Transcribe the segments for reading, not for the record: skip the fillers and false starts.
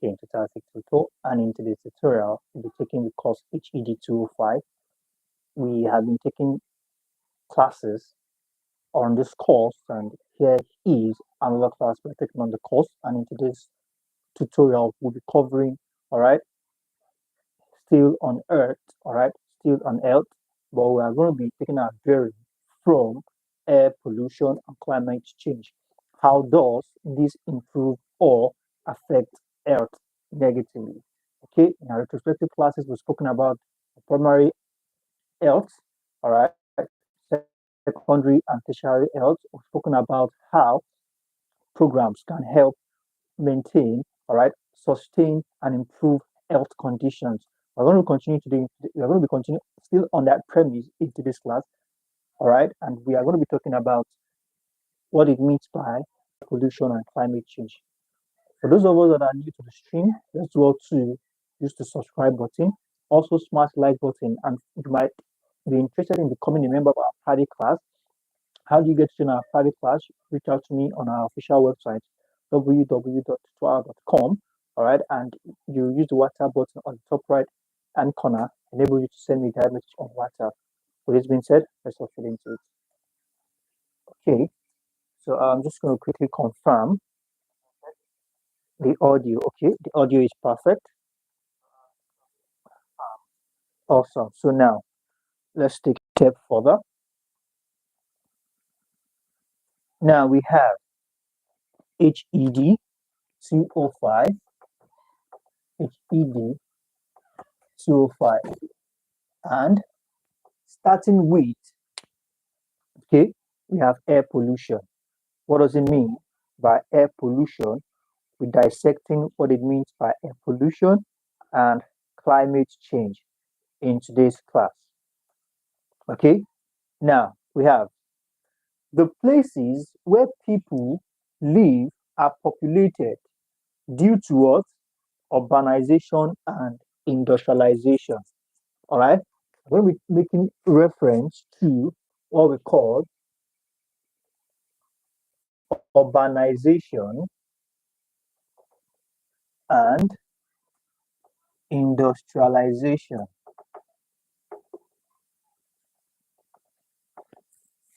in Totalic Tutor, and in today's tutorial, we'll be taking the course HED205. We have been taking classes on this course, and here is another class we're taking on the course. And in today's tutorial, we'll be covering, still on Earth, still on Earth, but we are going to be taking our bearing from air pollution and climate change. How does this improve or affect Earth negatively? Okay, in our retrospective classes, we've spoken about primary health, secondary and tertiary health. We've spoken about how programs can help maintain, sustain and improve health conditions. We're going to continue today. We're going to be continuing still on that premise into this class, and we are going to be talking about what it means by pollution and climate change. For those of us that are new to the stream, let's go to use the subscribe button, also smash like button, and you might be interested in becoming a member of our private class. How do you get to our private class? Reach out to me on our official website, www.tutorial.com, and you use the WhatsApp button on the top right hand corner, enable you to send me a direct message on WhatsApp. With this being said, let's get into it. Okay, so I'm just going to quickly confirm the audio. Okay, the audio is perfect. Awesome. So now let's take a step further. Now we have HED205, HED205, and starting with, we have air pollution. What does it mean by air pollution? We're dissecting what it means by air pollution and climate change in today's class. Okay, now we have the places where people live are populated due to what? Urbanization and industrialization. All right, we're going to be making reference to what we call urbanization and industrialization.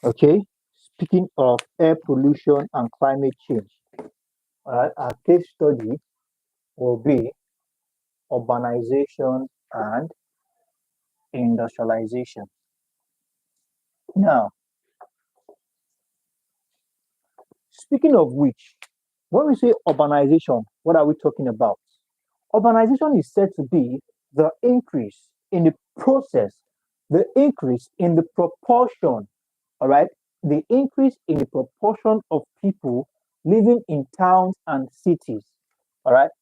Okay, speaking of air pollution and climate change, our case study will be urbanization and industrialization. Now, speaking of which, when we say urbanization, what are we talking about? Urbanization is said to be the increase in the process, the increase in the proportion, the increase in the proportion of people living in towns and cities,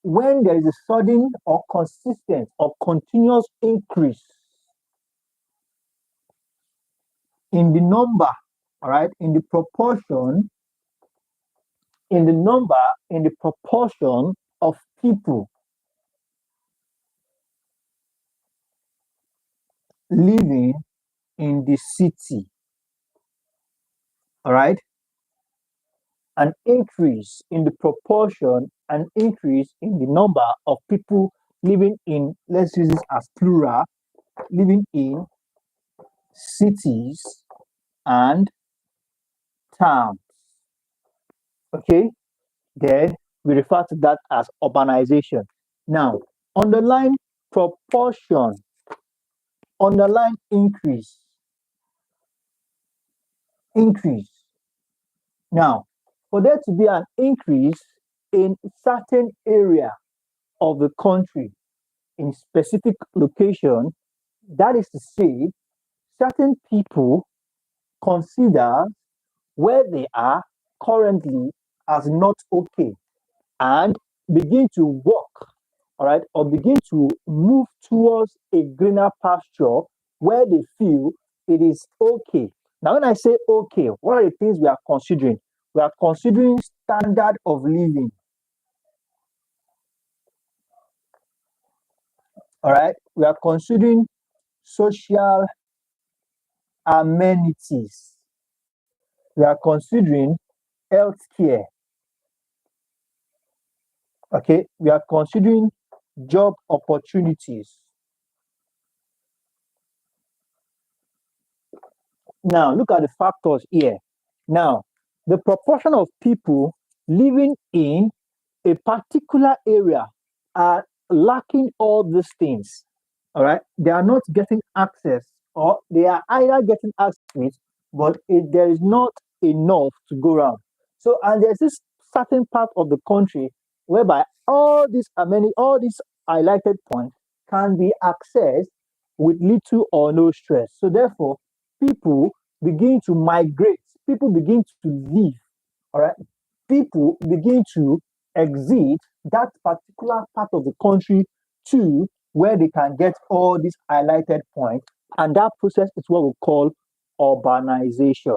when there is a sudden or consistent or continuous increase in the number, in the proportion, in the proportion of people living in the city, an increase in the proportion, an increase in the number of people living in, let's use this as plural, living in cities and towns. Okay, then we refer to that as urbanization. Now, underline proportion, underline increase. Now, for there to be an increase in certain area of the country, in specific location, that is to say, certain people consider where they are currently as not okay and begin to walk, or begin to move towards a greener pasture where they feel it is okay. Now, when I say okay, what are the things we are considering? We are considering standard of living. We are considering social amenities. We are considering healthcare. Okay, we are considering job opportunities. Now, look at the factors here. Now, the proportion of people living in a particular area are lacking all these things. All right, they are not getting access, or they are either getting access, but there is not enough to go around. So, and there's this certain part of the country whereby all these highlighted points can be accessed with little or no stress. So, therefore, people begin to migrate, people begin to leave. All right, people begin to exit that particular part of the country to where they can get all these highlighted points. And that process is what we call urbanization.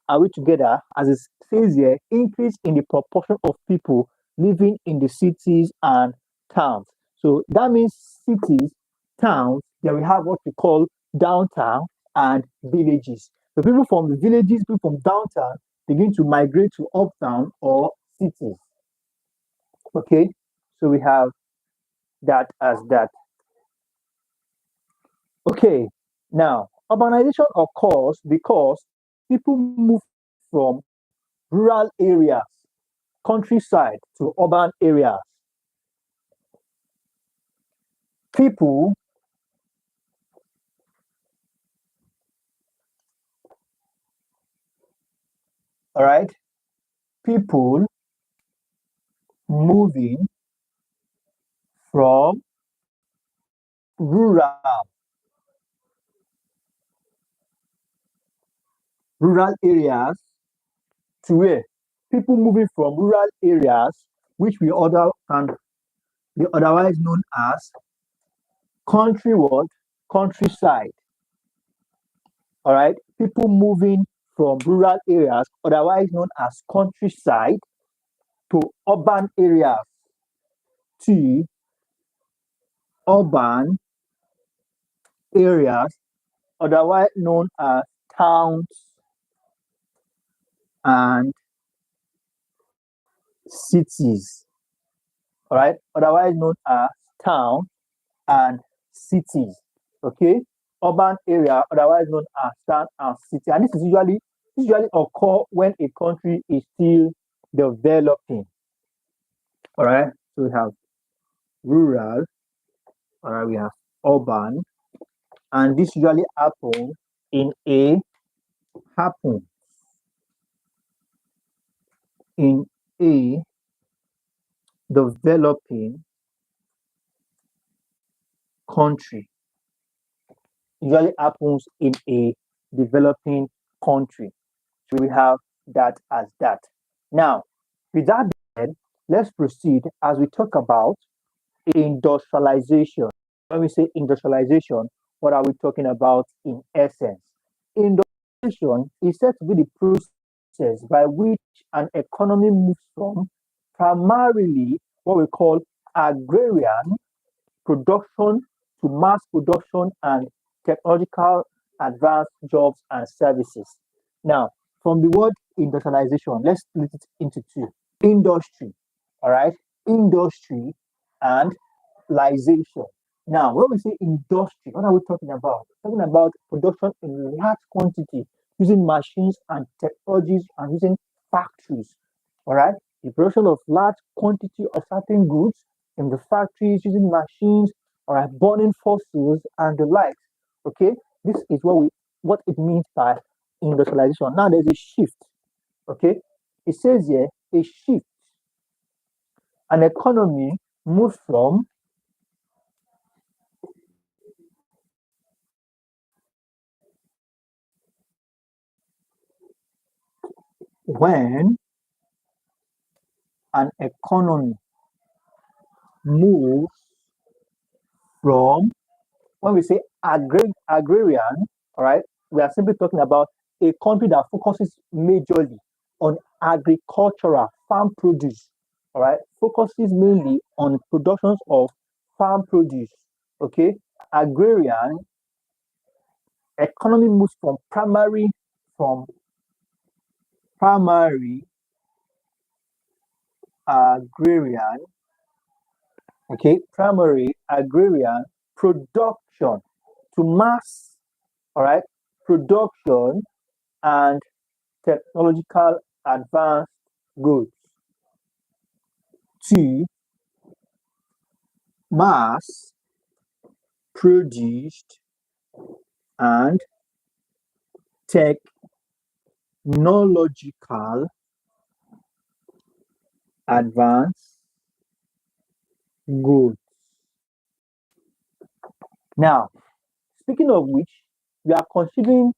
Are we together? As it says here, increase in the proportion of people living in the cities and towns. So that means cities, towns, then we have what we call downtown and villages. So people from the villages, people from downtown begin to migrate to uptown or cities. Okay, so we have that as that. Okay, now urbanization occurs because people move from rural areas, countryside to urban areas. People, all right, people moving from rural areas to where? People moving from rural areas, which we other can be otherwise known as country what? Countryside. All right, people moving from rural areas, otherwise known as countryside, to urban areas, to urban areas, otherwise known as towns and cities. All right, otherwise known as town and cities. Okay, urban area, otherwise known as town and city. And this usually occur when a country is still developing. All right, so we have rural, all right, we have urban, and this usually in a happen in a developing country. Usually happens in a developing country. So we have that as that. Now, with that said, let's proceed as we talk about industrialization. When we say industrialization, what are we talking about in essence? Industrialization is said to be the process by which an economy moves from primarily what we call agrarian production to mass production and technological advanced jobs and services. Now, from the word industrialization, let's split it into two. Industry, all right? Industry and civilization. Now, when we say industry, what are we talking about? We're talking about production in large quantity using machines and technologies and using factories. All right, the production of large quantity of certain goods in the factories using machines, all right, burning fossils and the likes. Okay, this is what it means by industrialization. Now there's a shift. Okay, it says here a shift. An economy moves from when an economy moves from when we say agrarian, all right, we are simply talking about a country that focuses majorly on agricultural farm produce, all right, focuses mainly on productions of farm produce. Okay, agrarian economy moves from primary agrarian Okay, primary agrarian production to mass, all right, production and technological advanced goods to mass produced and technological advanced goods. Now, speaking of which, we are considering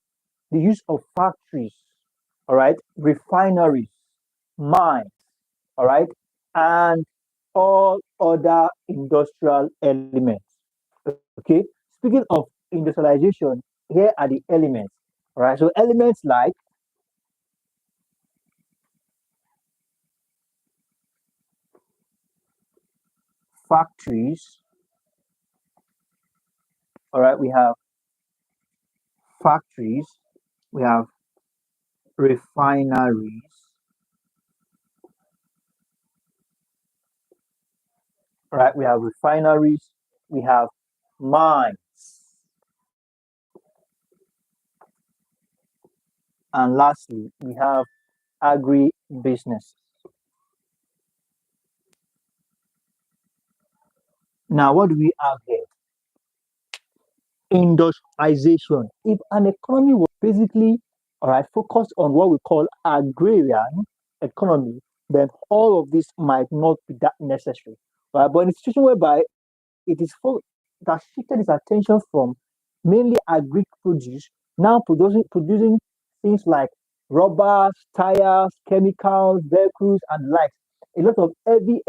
the use of factories, all right, refineries, mines, all right, and all other industrial elements. Okay, speaking of industrialization, here are the elements, all right. So elements like factories, all right, we have factories, we have refineries, all right, we have refineries, we have mines, and lastly, we have agribusiness. Now, what do we have here? Industrialization. If an economy was basically, all right, focused on what we call agrarian economy, then all of this might not be that necessary. Right? But in a situation whereby it is that shifted its attention from mainly agri produce, now producing things like rubbers, tires, chemicals, vehicles, and likes. A lot of heavy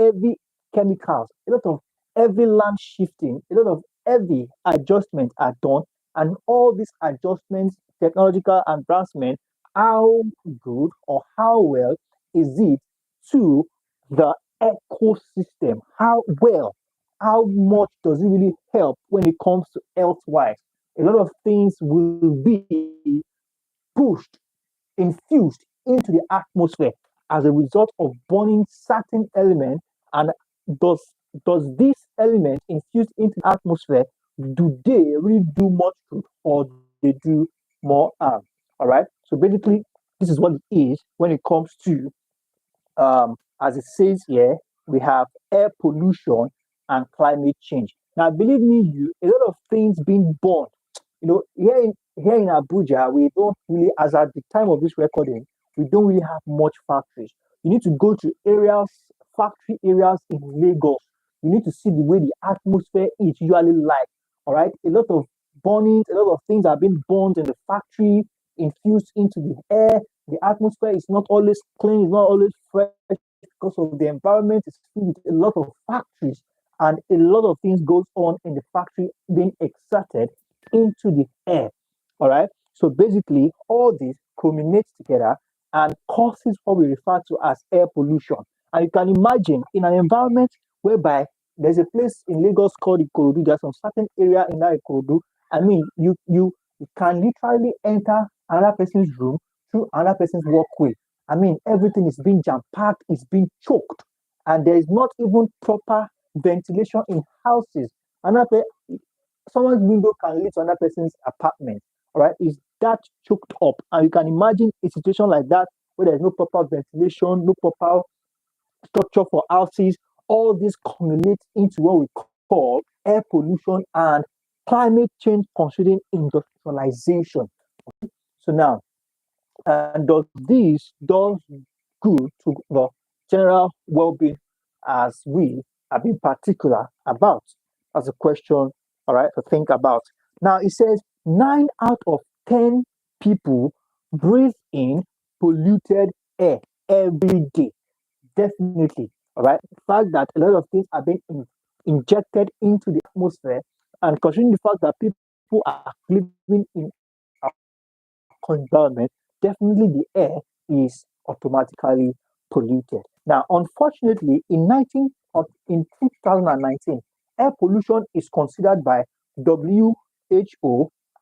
chemicals, a lot of heavy land shifting, a lot of heavy adjustments are done, and all these adjustments, technological advancement, how good or how well is it to the ecosystem? How much does it really help when it comes to health wise? A lot of things will be pushed, infused into the atmosphere as a result of burning certain elements. And does this element infused into the atmosphere, do they really do much good or do they do more harm? All right. So basically, this is what it is when it comes to as it says here, we have air pollution and climate change. Now, believe me, a lot of things being born. Here in Abuja, we don't really, as at the time of this recording, we don't really have much factories. You need to go to factory areas in Lagos. You need to see the way the atmosphere is usually like. All right, a lot of burnings, a lot of things are being burned in the factory, infused into the air. The atmosphere is not always clean, it's not always fresh because of the environment is filled with a lot of factories and a lot of things goes on in the factory being exerted into the air. All right. So basically, all this culminates together and causes what we refer to as air pollution. And you can imagine in an environment whereby there's a place in Lagos called Ikorodu, there's some certain area in that Ikorodu. I mean, you can literally enter another person's room through another person's walkway. I mean, everything is being jam packed, it's being choked, and there is not even proper ventilation in houses. Another someone's window can lead to another person's apartment. All right, is that choked up? And you can imagine a situation like that where there's no proper ventilation, no proper structure for houses. All this culminates into what we call air pollution and climate change considering industrialization. So now, and does good to the general well-being as we have been particular about as a question, all right, to think about. Now it says 9 out of 10 people breathe in polluted air every day. Definitely, all right. The fact that a lot of things are being injected into the atmosphere, and considering the fact that people are living in our environment, definitely the air is automatically polluted. Now, unfortunately, in 2019, air pollution is considered by WHO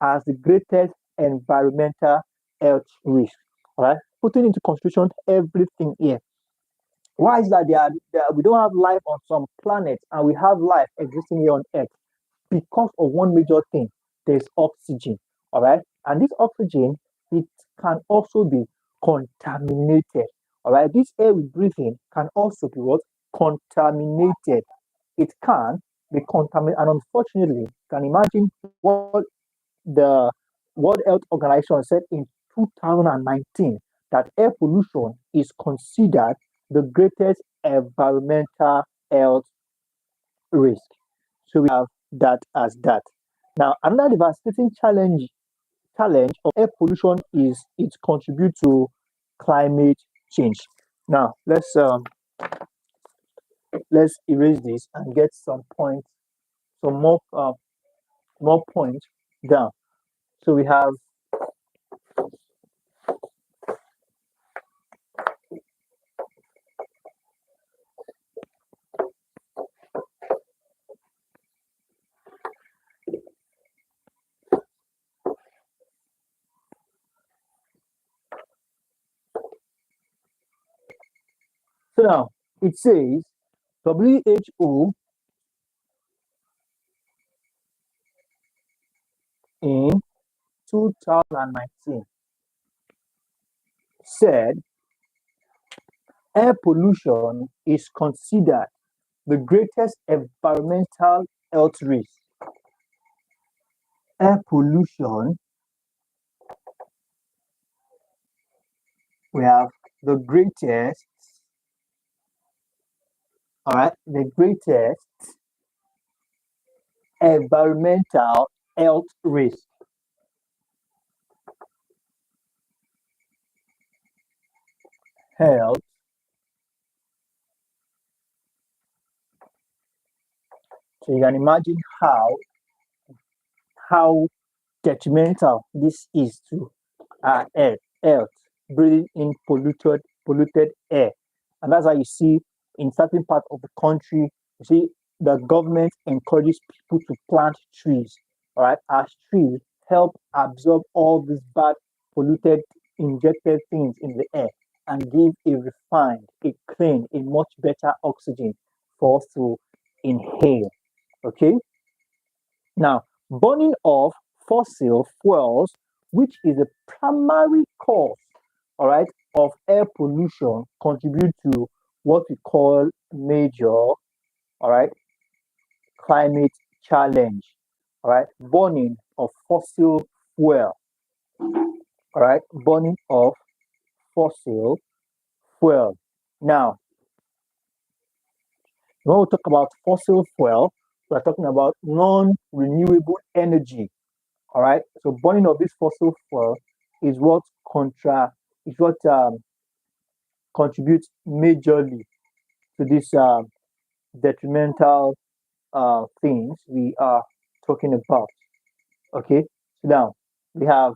as the greatest environmental health risk. All right, putting into consideration everything here. Why is that we don't have life on some planets and we have life existing here on Earth? Because of one major thing. There's oxygen. All right. And this oxygen, it can also be contaminated. All right. This air we breathe in can also be what? Contaminated. It can be contaminated. And unfortunately, you can imagine what the World Health Organization said in 2019 that air pollution is considered the greatest environmental health risk. So we have that as that. Now, another devastating challenge of air pollution is it contributes to climate change. Now, let's erase this and get some more points down. So we have so now it says WHO in 2019 said air pollution is considered the greatest environmental health risk. Air pollution, we have the greatest, all right, the greatest environmental health risk. Health. So you can imagine how detrimental this is to our health, breathing in polluted air. And that's why you see in certain parts of the country, you see the government encourages people to plant trees. All right, as trees help absorb all these bad polluted injected things in the air and give a refined, a clean, a much better oxygen for us to inhale. Okay. Now, burning of fossil fuels, which is a primary cause, all right, of air pollution, contribute to what we call major, all right, climate challenge. All right, burning of fossil fuel. All right, burning of fossil fuel. Now, when we talk about fossil fuel, we're talking about non-renewable energy. All right. So burning of this fossil fuel is what contra is what contributes majorly to this detrimental things we are talking about. Okay. So now we have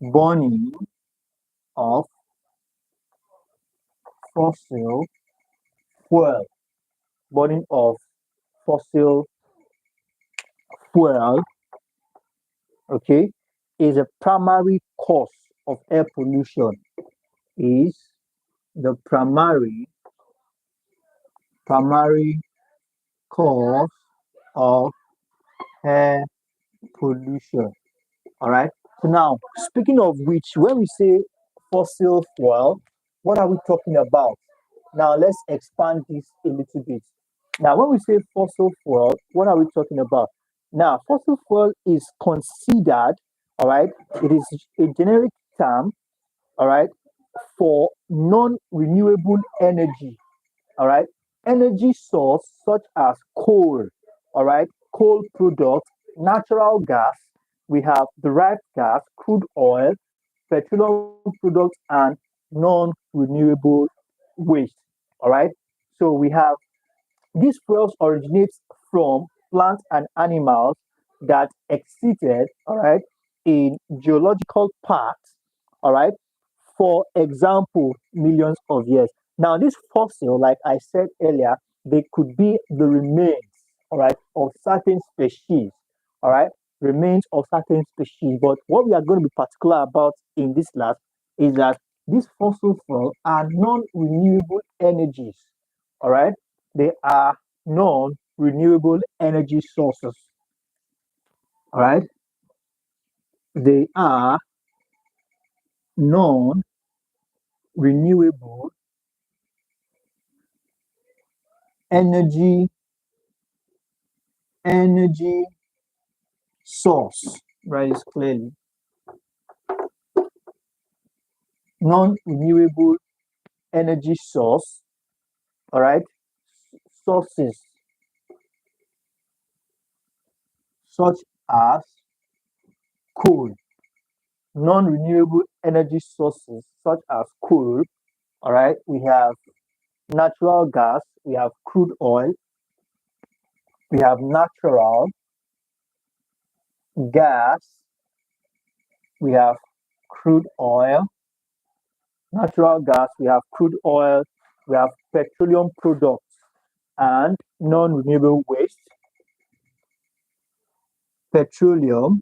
burning of fossil fuel. Burning of fossil fuel. Okay, is a primary cause of air pollution. Is the primary cause of air pollution. All right. So now, speaking of which, when we say fossil fuel, what are we talking about? Now, let's expand this a little bit. Now, when we say fossil fuel, what are we talking about? Now, fossil fuel is considered, all right, it is a generic term, all right, for non renewable energy, all right, energy source such as coal, all right, coal products, natural gas, we have derived gas, crude oil, petroleum products, and non-renewable waste. All right. So we have these fuels originates from plants and animals that existed, all right, in geological parts, all right, for example, millions of years. Now, this fossil, like I said earlier, they could be the remains, all right, of certain species, all right, remains of certain species. But what we are going to be particular about in this lab is that these fossil fuels are non-renewable energies. All right, they are non-renewable energy sources. All right, they are non-renewable energy energy source. Right, is clearly non-renewable energy source. All right, sources such as coal, non-renewable energy sources such as coal. All right, we have natural gas, we have crude oil, we have natural gas, we have crude oil, natural gas, we have crude oil, we have petroleum products and non-renewable waste, petroleum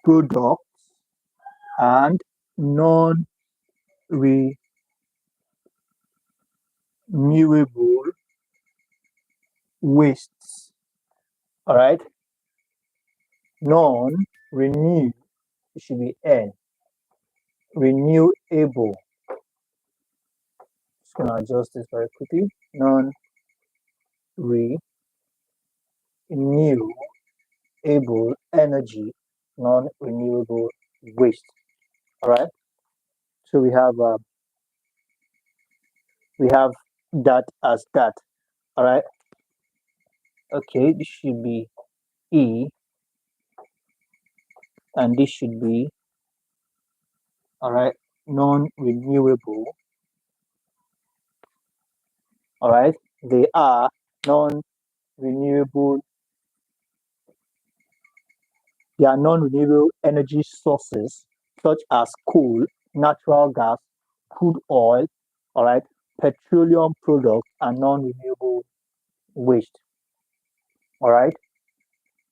products and non-renewable wastes. All right, non-renew, it should be N, renewable. Just gonna adjust this very quickly. Non-renewable energy, non-renewable waste. All right. So we have that as that. All right. Okay. This should be E, and this should be, all right, non-renewable. All right. They are non-renewable. They are non-renewable energy sources such as coal, natural gas, crude oil, all right, petroleum products, and non-renewable waste. All right.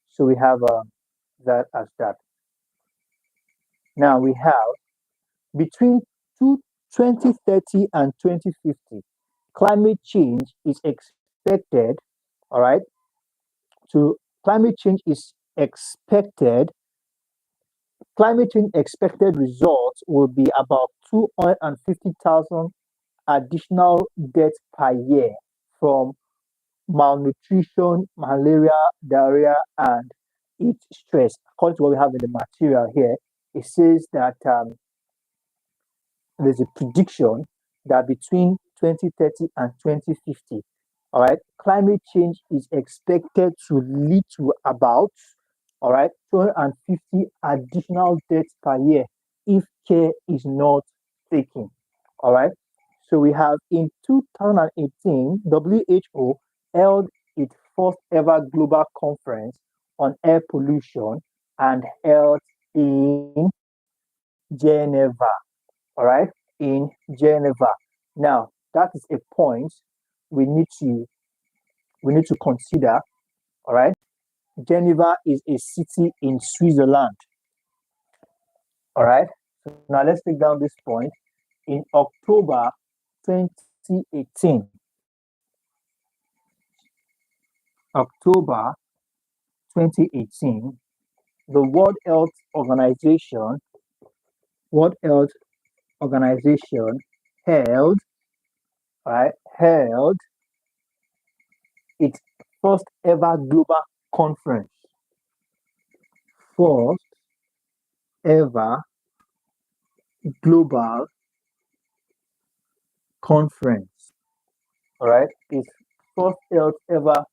So we have that as that. Now we have between 2030 and 2050, climate change is expected, all right, to climate change is expected, climate change expected results will be about 250,000 additional deaths per year from malnutrition, malaria, diarrhea, and heat stress. According to what we have in the material here, it says that there's a prediction that between 2030 and 2050, all right, climate change is expected to lead to about, all right, 250 additional deaths per year if care is not taken. All right. So we have in 2018, WHO held its first ever global conference on air pollution and health in Geneva. All right, in Geneva. Now that is a point we need to consider. All right, Geneva is a city in Switzerland. All right, so now let's take down this point. In October 2018, October 2018, the World Health Organization held, right, held its first ever global conference. First ever global conference. All right, its first ever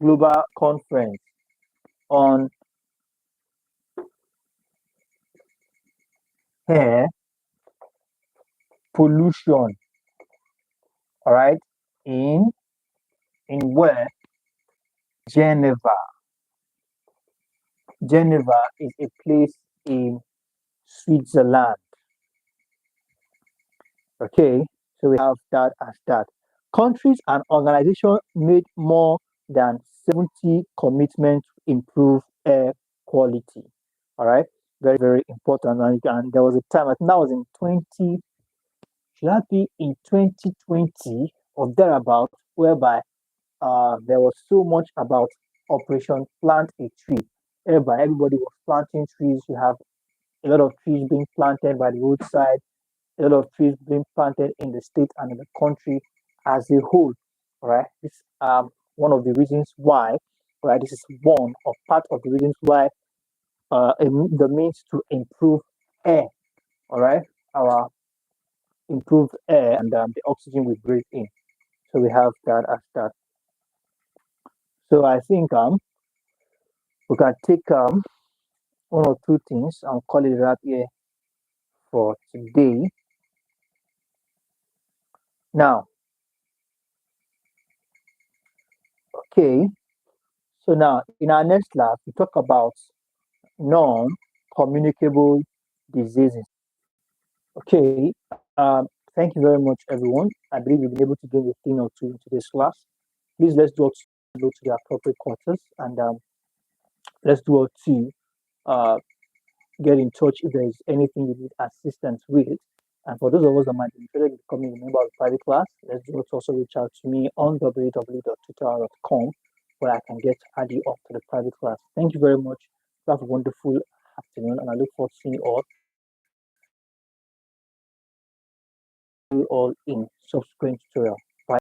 global conference on air pollution. All right, in where? Geneva. Geneva is a place in Switzerland. Okay, so we have that as that. Countries and organizations made more than 70 commitments to improve air quality. All right, Very, very important. And there was a time, I think that was in 20, should that be in 2020 or thereabout, whereby there was so much about Operation Plant a Tree, whereby everybody was planting trees. You have a lot of trees being planted by the roadside, a lot of trees being planted in the state and in the country as a whole. Right, this one of the reasons why. Right, this is one of part of the reasons why the means to improve air. All right, our improved air and the oxygen we breathe in. So we have that as that. So I think we can take one or two things and call it that here for today. Now, okay. So now in our next lab, we talk about non-communicable diseases. Okay. Thank you very much, everyone. I believe you've been able to gain a thing or two into this class. Please let's do go to the appropriate quarters and let's do all to uh, get in touch if there is anything you need assistance with. And for those of us that might be interested in becoming a member of the private class, let's do also reach out to me on www.tutorial.com where I can get add you up to the private class. Thank you very much. Have a wonderful afternoon, and I look forward to seeing you all in subsequent tutorial.